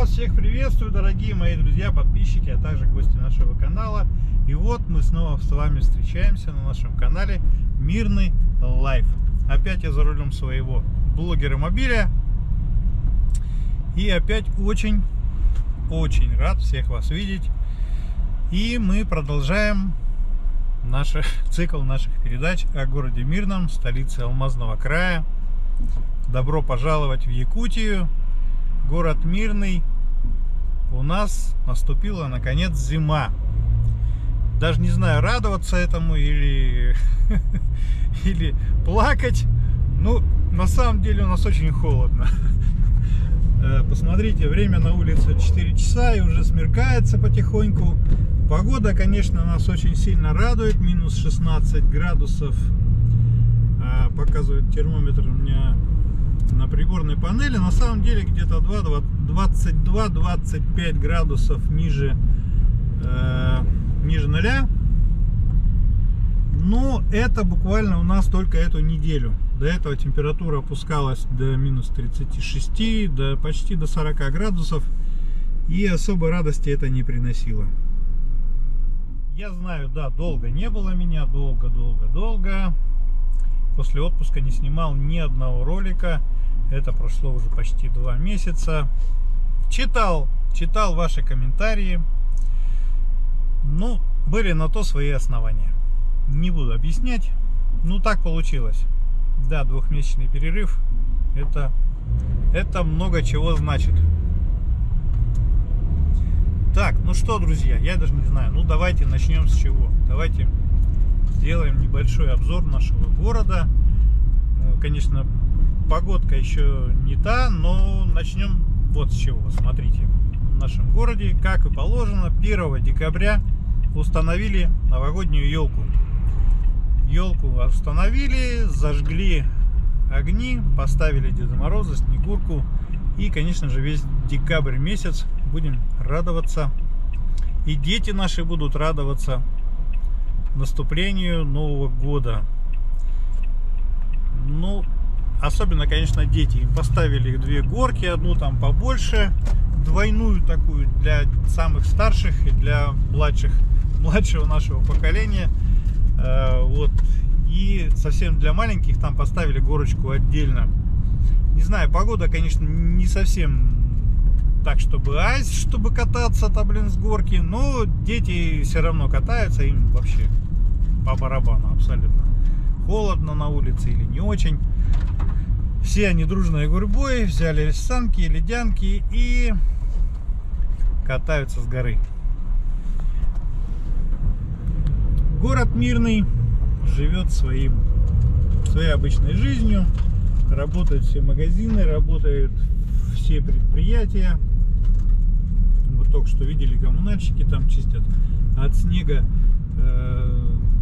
вас всех приветствую, дорогие мои друзья, подписчики, а также гости нашего канала. И вот мы снова с вами встречаемся на нашем канале Мирный Лайф. Опять я за рулем своего блогера-мобиля. И опять очень рад всех вас видеть. И мы продолжаем цикл наших передач о городе Мирном, столице Алмазного края. Добро пожаловать в Якутию, город Мирный. У нас наступила наконец зима. Даже не знаю, радоваться этому или плакать. Ну, на самом деле у нас очень холодно. Посмотрите, время на улице 4 часа и уже смеркается потихоньку. Погода, конечно, нас очень сильно радует. Минус 16 градусов показывает термометр у меня на приборной панели. На самом деле где-то 22-25 градусов ниже ниже 0. Но это буквально у нас только эту неделю. До этого температура опускалась до минус 36, почти до 40 градусов. И особой радости это не приносило. Я знаю, да, долго не было меня, долго. После отпуска не снимал ни одного ролика. Это прошло уже почти 2 месяца. Читал ваши комментарии. Ну, были на то свои основания. Не буду объяснять. Ну, так получилось. Да, 2-месячный перерыв. Это много чего значит. Так, ну что, друзья, я даже не знаю. Ну, давайте начнем с чего. Давайте сделаем небольшой обзор нашего города. Конечно, погодка еще не та, но начнем вот с чего. Смотрите, в нашем городе, как и положено, 1 декабря установили новогоднюю елку. Елку установили, зажгли огни, поставили Деда Мороза, Снегурку. И, конечно же, весь декабрь месяц будем радоваться. И дети наши будут радоваться наступлению Нового года. Ну, особенно, конечно, дети. Им поставили 2 горки, одну там побольше, двойную такую для самых старших и для младшего нашего поколения. Вот. И совсем для маленьких там поставили горочку отдельно. Не знаю, погода, конечно, не совсем так, чтобы айс, чтобы кататься там, с горки. Но дети все равно катаются, им вообще по барабану абсолютно. Холодно на улице или не очень. Все они дружной гурьбой взяли санки, ледянки и катаются с горы. Город Мирный живет своей обычной жизнью. Работают все магазины, работают все предприятия. Вот только что видели, коммунальщики там чистят от снега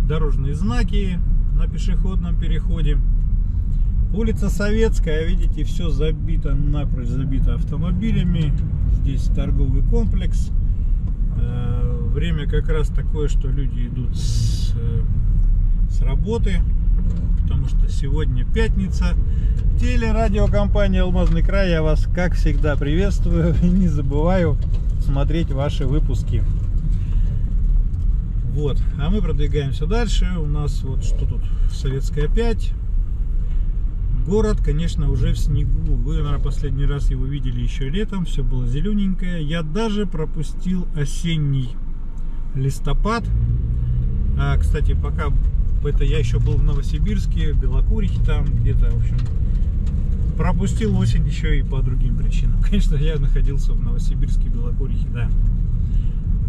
дорожные знаки на пешеходном переходе. Улица Советская, видите, все забито, напрочь забито автомобилями. Здесь торговый комплекс. Время как раз такое, что люди идут с работы, потому что сегодня пятница. Телерадиокомпания «Алмазный край», я вас, как всегда, приветствую. И не забываю смотреть ваши выпуски. Вот, а мы продвигаемся дальше. У нас вот что тут, Советская 5. Город, конечно, уже в снегу. Вы, наверное, последний раз его видели еще летом. Все было зелененькое. Я даже пропустил осенний листопад. Кстати, пока я еще был в Новосибирске, в Белокурихе там где-то, в общем, пропустил осень еще и по другим причинам. Конечно, я находился в Новосибирске, Белокурихе, да.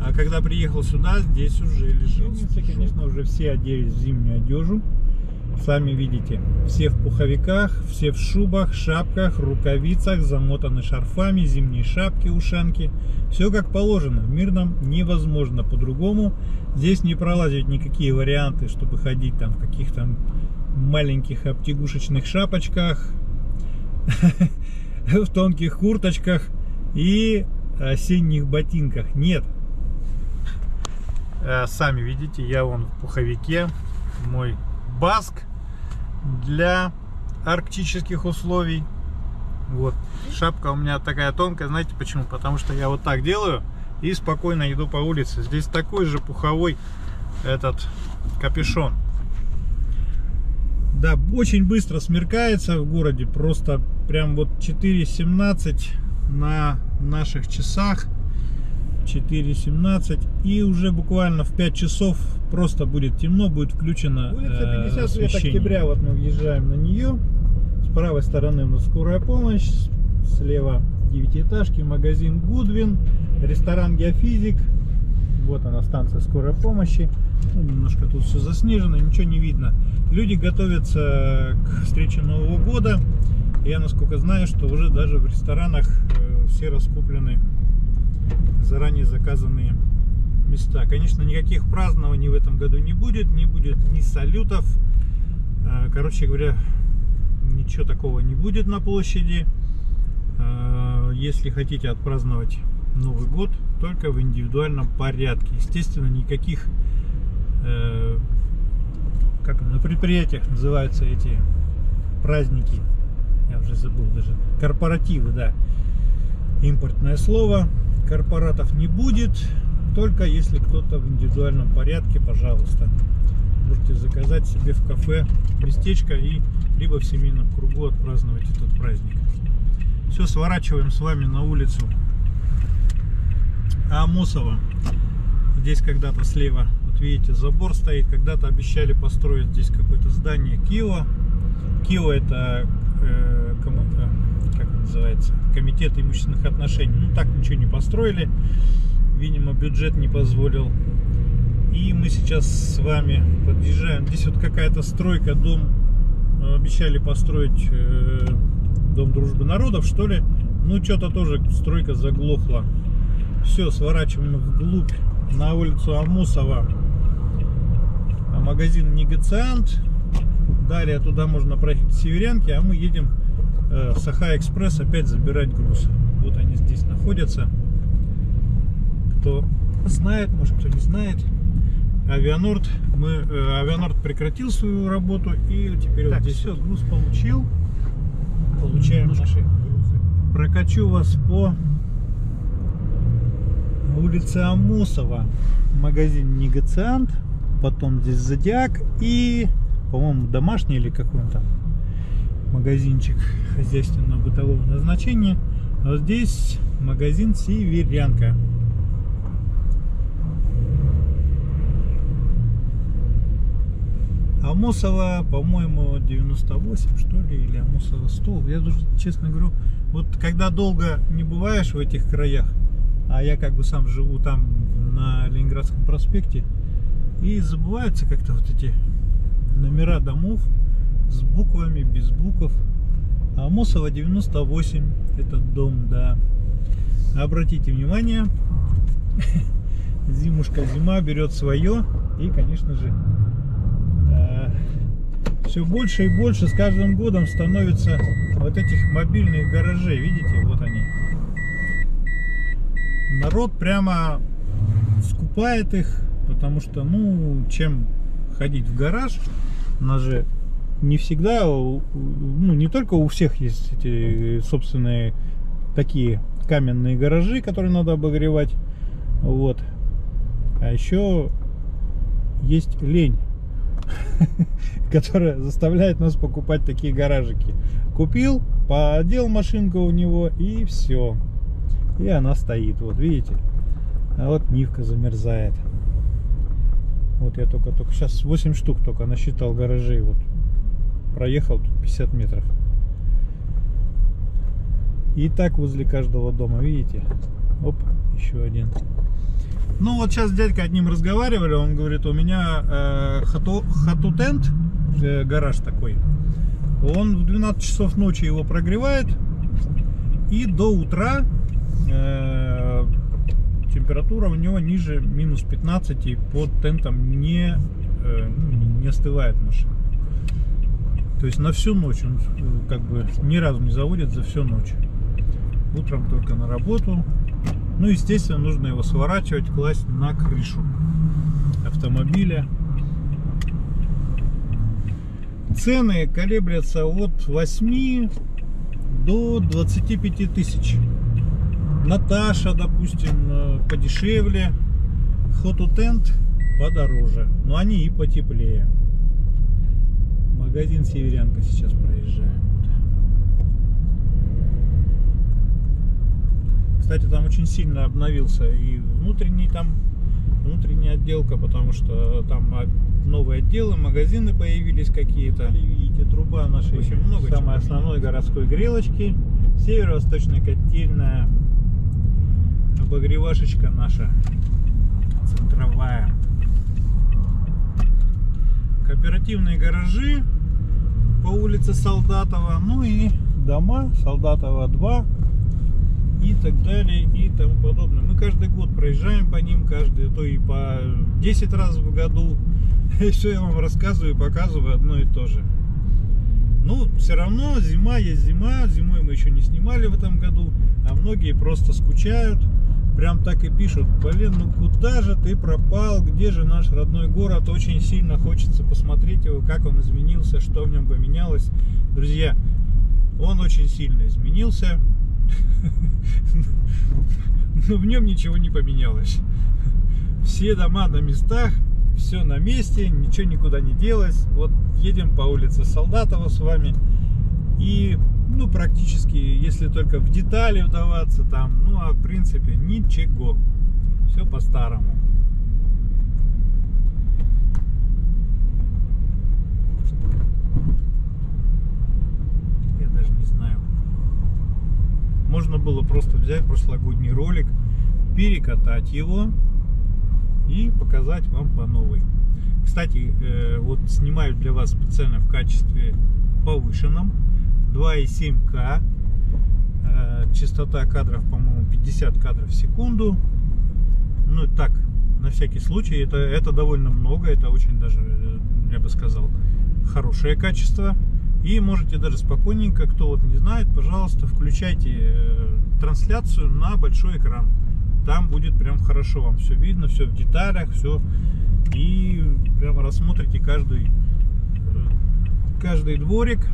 А когда приехал сюда, здесь уже лежал. Конечно, уже все оделись в зимнюю одежду. Сами видите, все в пуховиках, все в шубах, шапках, рукавицах, замотаны шарфами, зимние шапки, ушанки. Все как положено. В Мирном невозможно по-другому. Здесь не пролазят никакие варианты, чтобы ходить там в каких-то маленьких обтягушечных шапочках, в тонких курточках и осенних ботинках. Нет. Сами видите, я вон в пуховике, мой баск для арктических условий. Вот. Шапка у меня такая тонкая, знаете почему? Потому что я вот так делаю и спокойно иду по улице. Здесь такой же пуховой этот капюшон. Да, очень быстро смеркается в городе. Просто прям вот 4:17 на наших часах. 4:17. И уже буквально в 5 часов просто будет темно, будет включено улица 50 лет октября. Вот мы въезжаем на нее. С правой стороны у нас скорая помощь, слева девятиэтажки, магазин Гудвин, ресторан Геофизик. Вот она, станция скорой помощи. Ну, немножко тут все заснежено, ничего не видно. Люди готовятся к встрече Нового года. Я, насколько знаю, что уже даже в ресторанах все раскуплены заранее заказанные места. Конечно, никаких празднований в этом году не будет ни салютов. Короче говоря, ничего такого не будет на площади. Если хотите отпраздновать Новый год, только в индивидуальном порядке. Естественно, никаких, как на предприятиях называются эти праздники, я уже забыл даже, корпоративы, да, импортное слово, корпоратов не будет, только если кто-то в индивидуальном порядке, пожалуйста, можете заказать себе в кафе местечко и либо в семейном кругу отпраздновать этот праздник. Все, сворачиваем с вами на улицу Амосова. Здесь когда-то слева, вот видите, забор стоит. Когда-то обещали построить здесь какое-то здание Кио. Кио это, как это называется, комитет имущественных отношений. Ну так ничего не построили. Видимо, бюджет не позволил. И мы сейчас с вами подъезжаем. Здесь вот какая-то стройка, дом. Обещали построить Дом дружбы народов, что ли. Ну, что-то тоже стройка заглохла. Все, сворачиваем вглубь на улицу Амосова. Магазин Негациант. Далее туда можно проехать к Северянке, а мы едем в Саха-экспресс опять забирать груз. Вот они здесь находятся. Кто знает, может кто не знает. Авианорд. Авианорд прекратил свою работу, и теперь так, вот здесь все, груз получил. Получаем наши грузы. Прокачу вас по улице Амосова. Магазин Негациант. Потом здесь Зодиак. И, по-моему, домашний или какой-то там магазинчик хозяйственного бытового назначения. А вот здесь магазин Северянка. Амосова, по-моему, 98, что ли, или Амосова 100. Я даже, честно говорю, вот когда долго не бываешь в этих краях, а я как бы сам живу там на Ленинградском проспекте, и забываются как-то вот эти номера домов с буквами, без букв. Амосова 98, этот дом, да. Обратите внимание, зима берет свое, и, конечно же, все больше и больше с каждым годом становится вот этих мобильных гаражей. Видите, вот они. Народ прямо скупает их, потому что, ну, чем ходить в гараж, у нас же не всегда, ну, не только у всех есть эти собственные такие каменные гаражи, которые надо обогревать, вот, а еще есть лень, которая заставляет нас покупать такие гаражики. Купил, поодел машинку в него, и все. И она стоит, вот видите. А вот Нивка замерзает. Вот я только сейчас 8 штук только насчитал гаражей. Вот проехал тут 50 метров. И так возле каждого дома, видите. Оп, еще один. Ну вот сейчас дядька одним разговаривали, он говорит, у меня хатутент, гараж такой, он в 12 часов ночи его прогревает, и до утра температура у него ниже минус 15, и под тентом не остывает машина. То есть на всю ночь он как бы ни разу не заводит за всю ночь. Утром только на работу. Ну, естественно, нужно его сворачивать, класть на крышу автомобиля. Цены колеблятся от 8 до 25 тысяч. Наташа, допустим, подешевле, Хотутент подороже, но они и потеплее. Магазин Северянка сейчас проезжаем. Кстати, там очень сильно обновился и внутренняя отделка, потому что там новые отделы, магазины появились какие-то. Видите, труба нашей очень много самой основной городской грелочки, северо-восточная котельная, обогревашечка наша центровая, кооперативные гаражи по улице Солдатова, ну и дома Солдатова 2 и так далее и тому подобное. Мы каждый год проезжаем по ним, то и по 10 раз в году. И все я вам рассказываю, показываю одно и то же. Ну, все равно зима есть зима. Зимой мы еще не снимали в этом году, а многие просто скучают. Прям так и пишут: блин, ну куда же ты пропал, где же наш родной город? Очень сильно хочется посмотреть его, как он изменился, что в нем поменялось. Друзья, он очень сильно изменился, но в нем ничего не поменялось. Все дома на местах, все на месте, ничего никуда не делось. Вот едем по улице Солдатова с вами, и ну практически, если только в детали вдаваться там, ну а в принципе ничего, все по-старому. Я даже не знаю, можно было просто взять прошлогодний ролик, перекатать его и показать вам по новой. Кстати, вот снимаю для вас специально в качестве повышенном, 2,7К, частота кадров, по-моему, 50 кадров в секунду. Ну так, на всякий случай, это довольно много, это очень даже, я бы сказал, хорошее качество. И можете даже спокойненько, кто вот не знает, пожалуйста, включайте трансляцию на большой экран. Там будет прям хорошо, вам все видно, все в деталях, все. И прямо рассмотрите каждый дворик,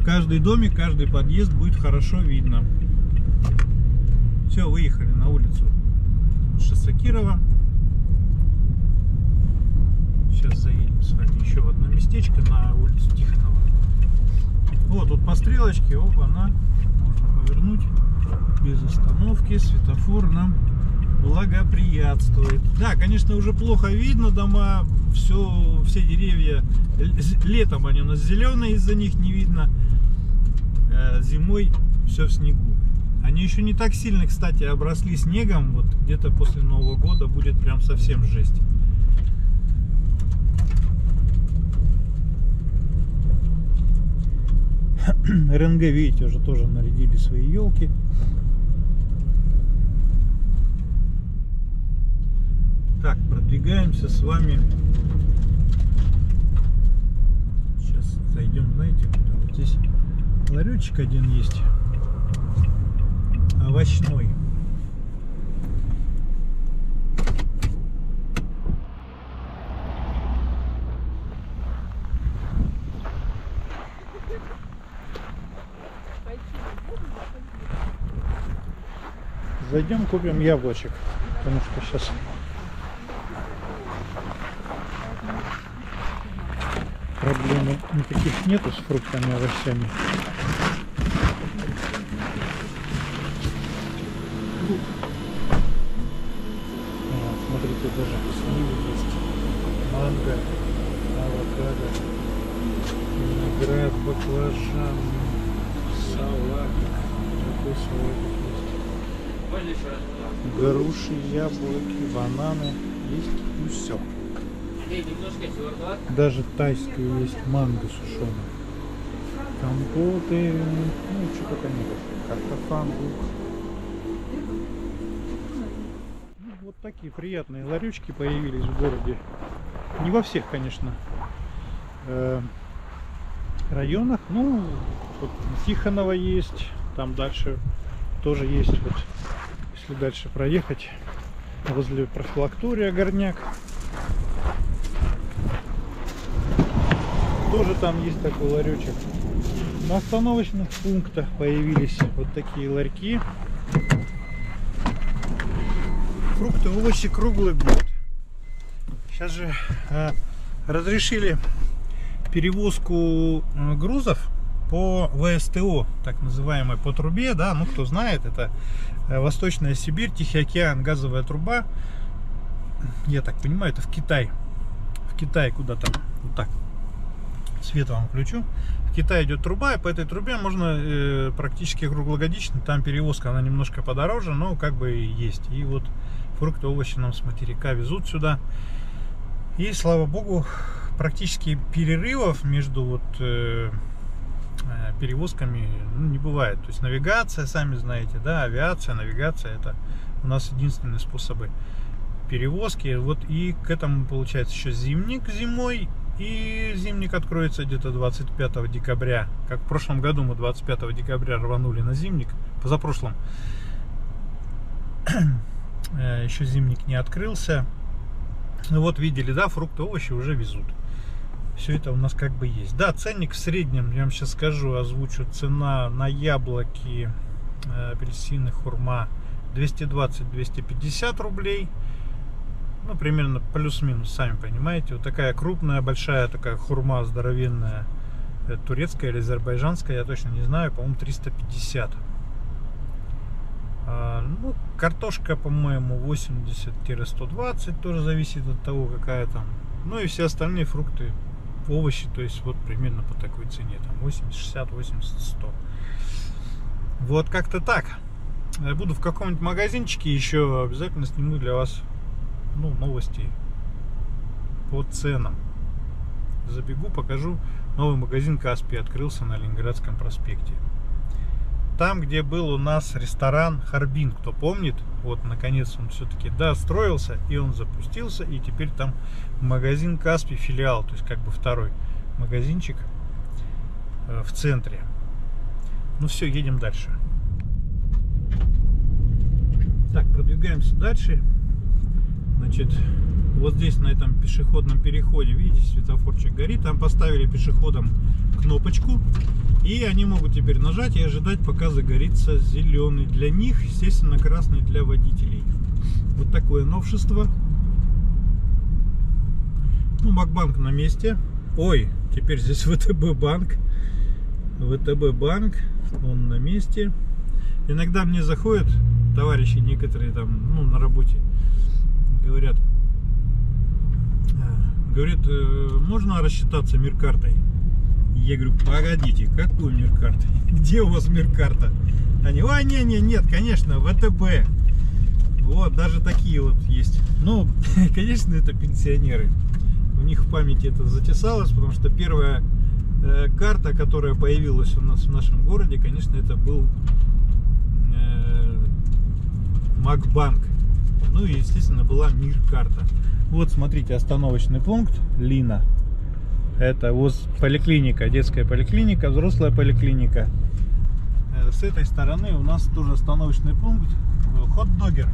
каждый домик, каждый подъезд будет хорошо видно. Все, выехали на улицу Шоссе-Кирова. Сейчас заедем с вами еще в одно местечко, на улицу Тихонова. Вот тут по стрелочке, она можно повернуть без остановки. Светофор нам благоприятствует. Да, конечно, уже плохо видно дома, все деревья. Летом они у нас зеленые, из-за них не видно. Зимой все в снегу. Они еще не так сильно, кстати, обросли снегом. Вот где-то после Нового года будет прям совсем жесть. РНГ, видите, уже тоже нарядили свои елки. Так, продвигаемся с вами. Сейчас зайдем, знаете, куда? Вот здесь ларечек один есть, овощной. Зайдем, купим яблочек, потому что сейчас проблем никаких нету с фруктами и овощами. Смотрите, даже сливы есть, манго, авокадо, виноград, баклажан, салатик. Такой салатик есть. Груши, яблоки, бананы есть, и все. Даже тайская есть, манго сушеная, компоты, ну что только нет, картофан, лук. Вот такие приятные ларечки появились в городе. Не во всех, конечно, районах. Ну, вот Тихонова есть, там дальше тоже есть. Вот, если дальше проехать, возле профилактория Горняк, тоже там есть такой ларечек. На остановочных пунктах появились вот такие ларьки. Фрукты, овощи круглый год. Сейчас же разрешили перевозку грузов по ВСТО, так называемой, по трубе, да, ну кто знает, это Восточная Сибирь, Тихий океан, газовая труба. Я так понимаю, это в Китай. В Китай куда-то, вот так, свет вам включу. В Китае идет труба, и по этой трубе можно практически круглогодично, там перевозка, она немножко подороже, но как бы есть. И вот фрукты, овощи нам с материка везут сюда. И слава богу, практически перерывов между вот перевозками не бывает. То есть навигация, сами знаете, да, авиация, навигация, это у нас единственные способы перевозки. Вот и к этому получается еще зимник зимой. И зимник откроется где-то 25 декабря. Как в прошлом году мы 25 декабря рванули на зимник. Позапрошлом еще зимник не открылся. Ну вот видели, да, фрукты, овощи уже везут. Все это у нас как бы есть. Да, ценник в среднем, я вам сейчас скажу, озвучу. Цена на яблоки, апельсины, хурма 220-250 рублей. Ну, примерно плюс-минус, сами понимаете. Вот такая крупная, большая такая хурма здоровенная, турецкая или азербайджанская, я точно не знаю, по-моему, 350. Ну, картошка, по-моему, 80-120, тоже зависит от того, какая там. Ну и все остальные фрукты, овощи, то есть вот примерно по такой цене, там 80, 60, 80, 100. Вот как-то так. Я буду в каком-нибудь магазинчике еще обязательно сниму для вас, ну, новости по ценам. Забегу, покажу. Новый магазин Каспий открылся на Ленинградском проспекте. Там, где был у нас ресторан Харбин, кто помнит, вот наконец он все-таки достроился, и он запустился, и теперь там магазин Каспий, филиал, то есть как бы второй магазинчик в центре. Ну все, едем дальше. Так, продвигаемся дальше. Значит, вот здесь на этом пешеходном переходе, видите, светофорчик горит, там поставили пешеходам кнопочку, и они могут теперь нажать и ожидать, пока загорится зеленый для них, естественно, красный для водителей. Вот такое новшество. Ну, Макбанк на месте. Ой, теперь здесь ВТБ банк. ВТБ банк, он на месте. Иногда мне заходят товарищи некоторые там, ну, на работе, говорят, можно рассчитаться мир-картой? Я говорю, погодите, какую мир-картой? Где у вас мир-карта? Они, ой, нет, конечно, ВТБ. Вот, даже такие вот есть. Ну, конечно, это пенсионеры. У них в памяти это затесалось, потому что первая карта, которая появилась у нас в нашем городе, конечно, это был Макбанк. Ну и, естественно, была мир-карта. Вот, смотрите, остановочный пункт Лина. Это вот поликлиника, детская поликлиника, взрослая поликлиника. С этой стороны у нас тоже остановочный пункт хот-догер.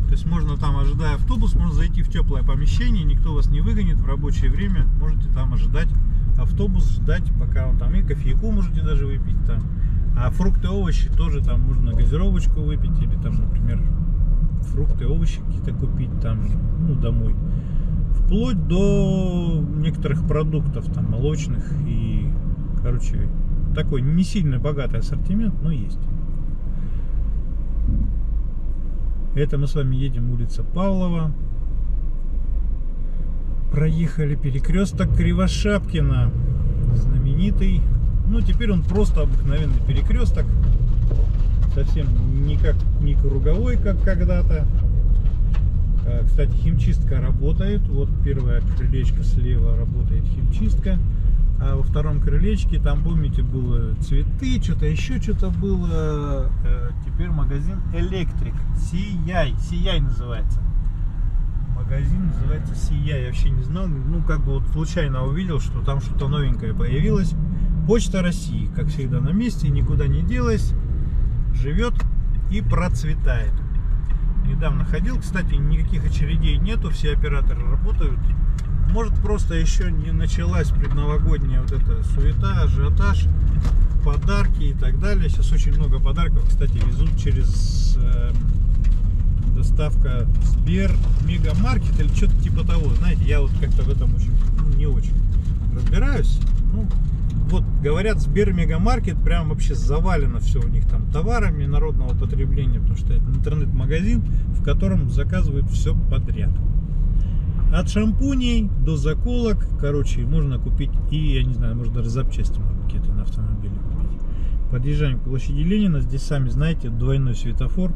То есть можно там, ожидая автобус, можно зайти в теплое помещение, никто вас не выгонит в рабочее время. Можете там ожидать автобус, ждать, пока он там, и кофейку можете даже выпить там. А фрукты, овощи тоже там можно газировочку выпить или там, например, фрукты, овощи какие-то купить там, ну, домой. Вплоть до некоторых продуктов, там, молочных и, короче, такой не сильно богатый ассортимент, но есть. Это мы с вами едем, улица Павлова. Проехали перекресток Кривошапкина, знаменитый. Ну, теперь он просто обыкновенный перекресток. Совсем не круговой, как когда-то. Кстати, химчистка работает. Вот первое крылечко слева работает химчистка. А во втором крылечке, там, помните, было цветы, что-то еще что-то было. Теперь магазин Электрик. Сияй называется. Магазин называется Сияй. Я вообще не знал. Ну, как бы вот случайно увидел, что там что-то новенькое появилось. Почта России, как всегда, на месте, никуда не делась. Живет и процветает. Недавно ходил, кстати, никаких очередей нету, все операторы работают. Может, просто еще не началась предновогодняя вот эта суета, ажиотаж, подарки и так далее. Сейчас очень много подарков, кстати, везут через доставка Сбер Мегамаркет или что-то типа того. Знаете, я вот как-то в этом очень не очень разбираюсь. Ну, вот говорят, Сбер Мегамаркет прям вообще завалено все у них там товарами народного потребления, потому что это интернет-магазин, в котором заказывают все подряд. От шампуней до заколок, короче, можно купить и, я не знаю, может даже запчасти можно какие-то на автомобиле купить. Подъезжаем к площади Ленина, здесь, сами знаете, двойной светофор.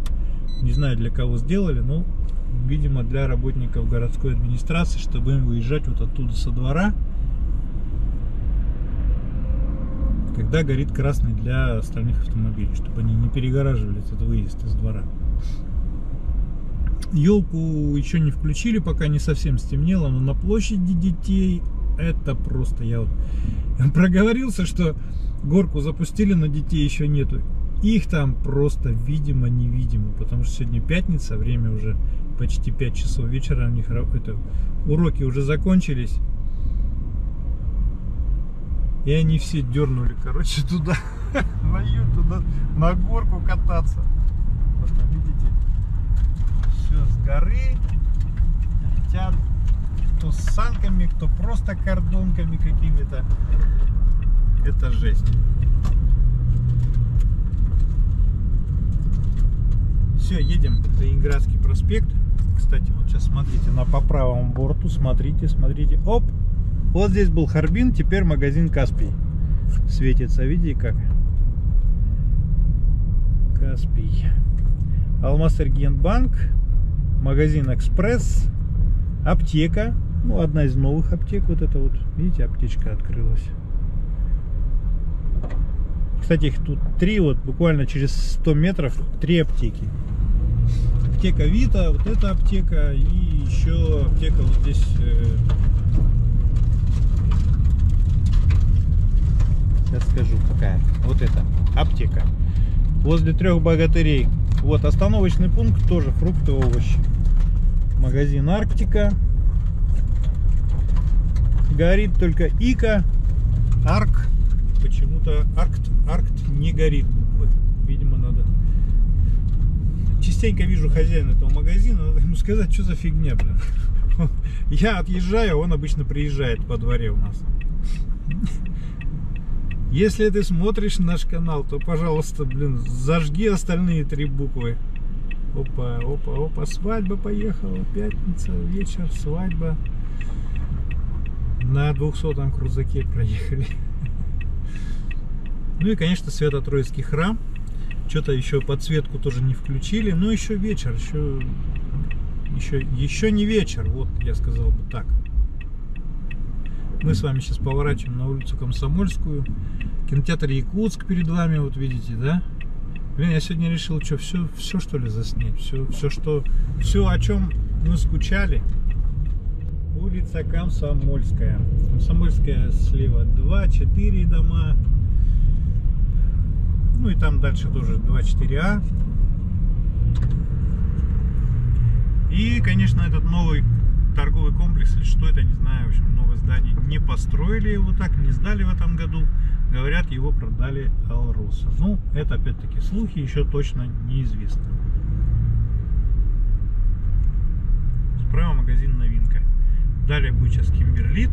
Не знаю, для кого сделали, но, видимо, для работников городской администрации, чтобы им выезжать вот оттуда со двора, когда горит красный для остальных автомобилей, чтобы они не перегораживали этот выезд из двора. Елку еще не включили, пока не совсем стемнело, но на площади детей это просто... Я вот проговорился, что горку запустили, но детей еще нету. Их там просто видимо-невидимо, потому что сегодня пятница, время уже почти 5 часов вечера, у них уроки уже закончились. И они все дернули, короче, туда, на горку кататься. Вот, видите, все с горы летят, кто с санками, кто просто кордонками какими-то. Это жесть. Все, едем на Ленинградский проспект. Кстати, вот сейчас смотрите, по правому борту, смотрите, оп! Вот здесь был Харбин, теперь магазин Каспий. Светится, видите как? Каспий. Алмаз-Энергетбанк, магазин Экспресс, аптека. Ну, одна из новых аптек, вот это вот, видите, аптечка открылась. Кстати, их тут 3, вот буквально через 100 метров 3 аптеки. Аптека Вита, вот эта аптека и еще аптека вот здесь. Сейчас скажу, какая. Вот эта аптека. Возле 3 богатырей. Вот остановочный пункт, тоже фрукты, овощи. Магазин Арктика. Горит только Ика. Арк. Почему-то Аркт не горит буквы. Видимо, надо. Частенько вижу хозяина этого магазина, надо ему сказать, что за фигня, блин. Я отъезжаю, он обычно приезжает по дворе у нас. Если ты смотришь наш канал, то, пожалуйста, блин, зажги остальные 3 буквы. Опа, опа, опа, свадьба поехала, пятница, вечер, свадьба. На 200-м крузаке проехали. Ну и, конечно, Свято-Троицкий храм. Что-то еще подсветку тоже не включили. Но еще вечер, еще не вечер. Вот, я сказал бы так. Мы с вами сейчас поворачиваем на улицу Комсомольскую. Кинотеатр Якутск перед вами, вот видите, да? Блин, я сегодня решил, что все что ли заснять. Все, о чем мы скучали. Улица Комсомольская. Комсомольская слева 2-4 дома. Ну и там дальше тоже 2-4А. И, конечно, этот новый торговый комплекс, или что это, не знаю, в общем, новое здание, не построили его так, не сдали в этом году. Говорят, его продали Алроса. Ну, это опять-таки слухи, еще точно неизвестно. Справа магазин Новинка. Далее будет сейчас Кимберлит.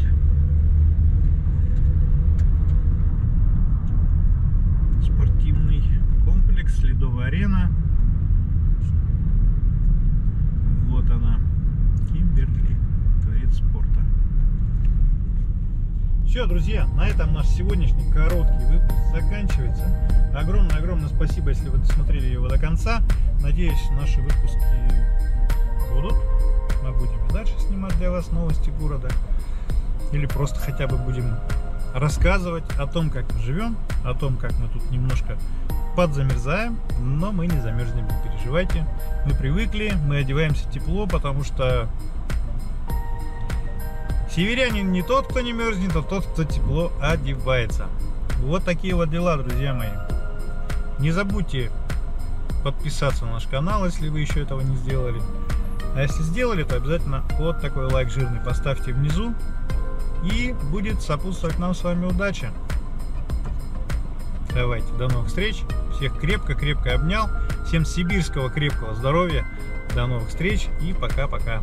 Спортивный комплекс, Ледовая арена. Вот она, Кимберлит, дворец спорта. Все, друзья, на этом наш сегодняшний короткий выпуск заканчивается. Огромное спасибо, если вы досмотрели его до конца. Надеюсь, наши выпуски будут. Мы будем дальше снимать для вас новости города. Или просто хотя бы будем рассказывать о том, как мы живем, о том, как мы тут немножко подзамерзаем, но мы не замерзнем, не переживайте. Мы привыкли, мы одеваемся тепло, потому что северянин не тот, кто не мерзнет, а тот, кто тепло одевается. Вот такие вот дела, друзья мои. Не забудьте подписаться на наш канал, если вы еще этого не сделали. А если сделали, то обязательно вот такой лайк жирный поставьте внизу. И будет сопутствовать нам с вами удача. Давайте, до новых встреч. Всех крепко-крепко обнял. Всем сибирского крепкого здоровья. До новых встреч и пока-пока.